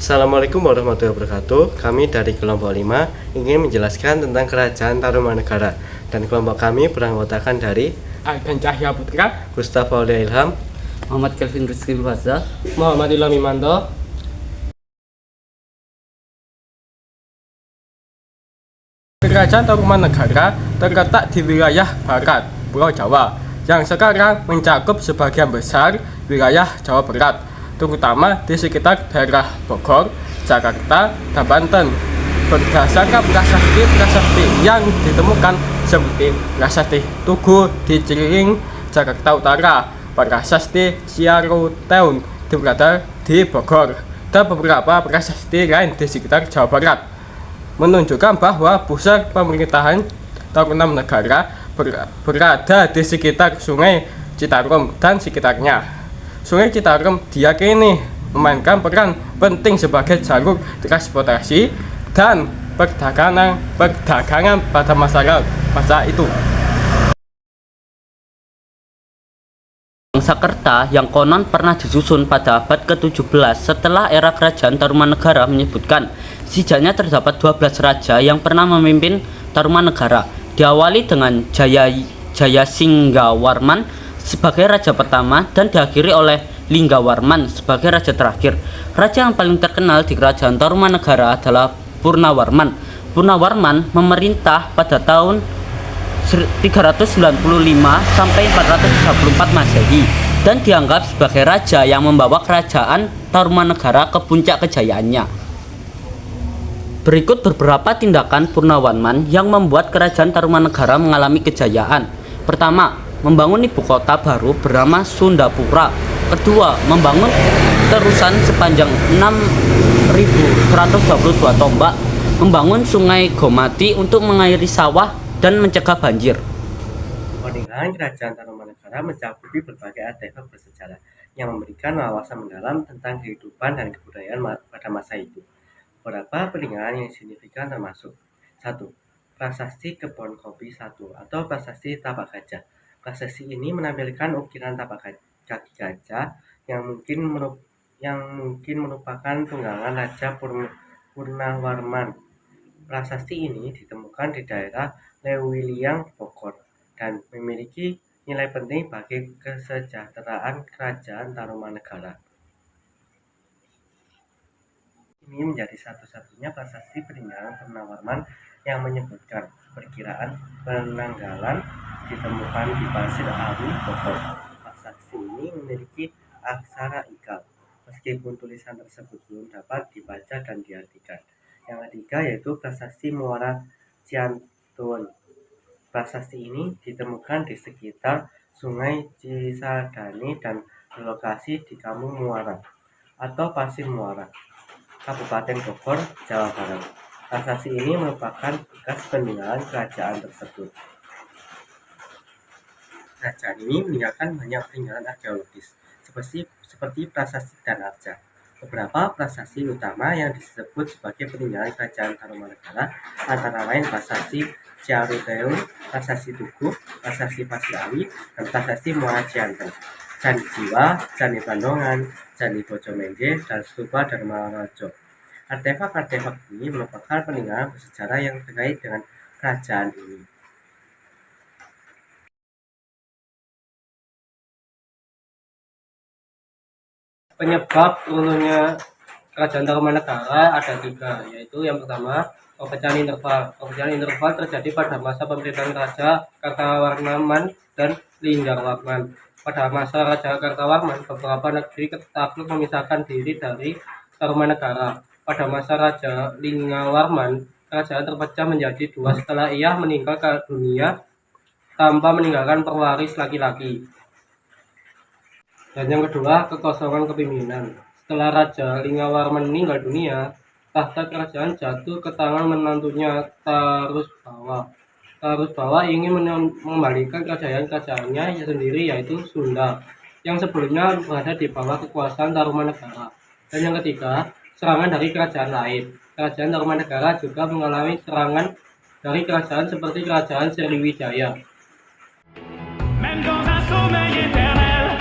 Assalamualaikum warahmatullahi wabarakatuh. Kami dari kelompok 5 ingin menjelaskan tentang Kerajaan Tarumanegara. Dan kelompok kami beranggotakan dari Aldan Cahya Putra, Gustaf Aulia Ilham, Muhammad Kelvin Rizky Faza, Muhammad Ilham Imanto. Kerajaan Tarumanegara terletak di wilayah barat Pulau Jawa yang sekarang mencakup sebagian besar wilayah Jawa Barat, terutama di sekitar daerah Bogor, Jakarta, dan Banten. Berdasarkan prasasti yang ditemukan seperti prasasti Tugu di Ciliring, Jakarta Utara, prasasti Ciaruteun berada di Bogor, dan beberapa prasasti lain di sekitar Jawa Barat, menunjukkan bahwa pusat pemerintahan Tarumanegara berada di sekitar Sungai Citarum dan sekitarnya. Sungai Citarum diyakini memainkan peran penting sebagai jalur transportasi dan perdagangan pada masa itu. Sakerta yang konon pernah disusun pada abad ke-17 setelah era kerajaan Tarumanegara menyebutkan setidaknya terdapat 12 raja yang pernah memimpin Tarumanegara, diawali dengan Jayasinghawarman sebagai raja pertama dan diakhiri oleh Linggawarman sebagai raja terakhir. Raja yang paling terkenal di kerajaan Tarumanegara adalah Purnawarman. Purnawarman memerintah pada tahun 395 sampai 434 Masehi dan dianggap sebagai raja yang membawa kerajaan Tarumanegara ke puncak kejayaannya. Berikut beberapa tindakan Purnawarman yang membuat kerajaan Tarumanegara mengalami kejayaan. Pertama, membangun ibu kota baru bernama Sundapura. Kedua, membangun terusan sepanjang 6.122 tombak, membangun sungai Gomati untuk mengairi sawah dan mencegah banjir. Peninggalan Kerajaan Tarumanegara mencakupi berbagai artefak bersejarah yang memberikan wawasan mendalam tentang kehidupan dan kebudayaan pada masa itu. Beberapa peninggalan yang signifikan termasuk 1. Prasasti Kebon Kopi 1 atau Prasasti Tapak Gajah. Prasasti ini menampilkan ukiran tapak kaki gajah yang mungkin merupakan tunggangan Raja Purnawarman. Prasasti ini ditemukan di daerah Lewiliang, Bogor, dan memiliki nilai penting bagi kesejahteraan Kerajaan Tarumanegara. Ini menjadi satu-satunya prasasti peninggalan Purnawarman yang menyebutkan perkiraan penanggalan ditemukan di Pasir Awi, Bogor. Prasasti ini memiliki aksara ikal, meskipun tulisan tersebut belum dapat dibaca dan diartikan. Yang ketiga yaitu Prasasti Muara Ciantuon. Prasasti ini ditemukan di sekitar Sungai Cisadane dan berlokasi di Kampung Muara atau Pasir Muara, Kabupaten Bogor, Jawa Barat. Prasasti ini merupakan bekas peninggalan kerajaan tersebut. Kerajaan ini meninggalkan banyak peninggalan arkeologis seperti prasasti dan arca. Beberapa prasasti utama yang disebut sebagai peninggalan kerajaan Tarumanegara antara lain prasasti Ciaruteun, prasasti Tugu, prasasti Pasir Awi, dan prasasti Muara Cianten, Candi Jiwa, Candi Bandongan, Candi Bojomengge, dan Stupa Dharmaraja. Artefak-artefak ini merupakan peninggalan bersejarah yang terkait dengan kerajaan ini. Penyebab turunnya kerajaan Tarumanegara ada 3, yaitu yang pertama perpecahan interval. Perpecahan interval terjadi pada masa pemerintahan Raja Kartawarman dan Linggawarman. Pada masa Raja Kartawarman, beberapa negeri takluk memisahkan diri dari Tarumanegara. Pada masa Raja Linggawarman, kerajaan terpecah menjadi 2 setelah ia meninggal dunia tanpa meninggalkan pewaris laki-laki. Dan yang kedua, kekosongan kepemimpinan. Setelah Raja Linggawarman meninggal dunia, tahta kerajaan jatuh ke tangan menantunya Tarusbawa. Tarusbawa ingin mengembalikan kerajaan-kerajaannya sendiri yaitu Sunda, yang sebelumnya berada di bawah kekuasaan Tarumanegara. Dan yang ketiga, serangan dari kerajaan lain. Kerajaan Tarumanegara juga mengalami serangan dari kerajaan seperti Kerajaan Sriwijaya. Même dans un sommeil éternel,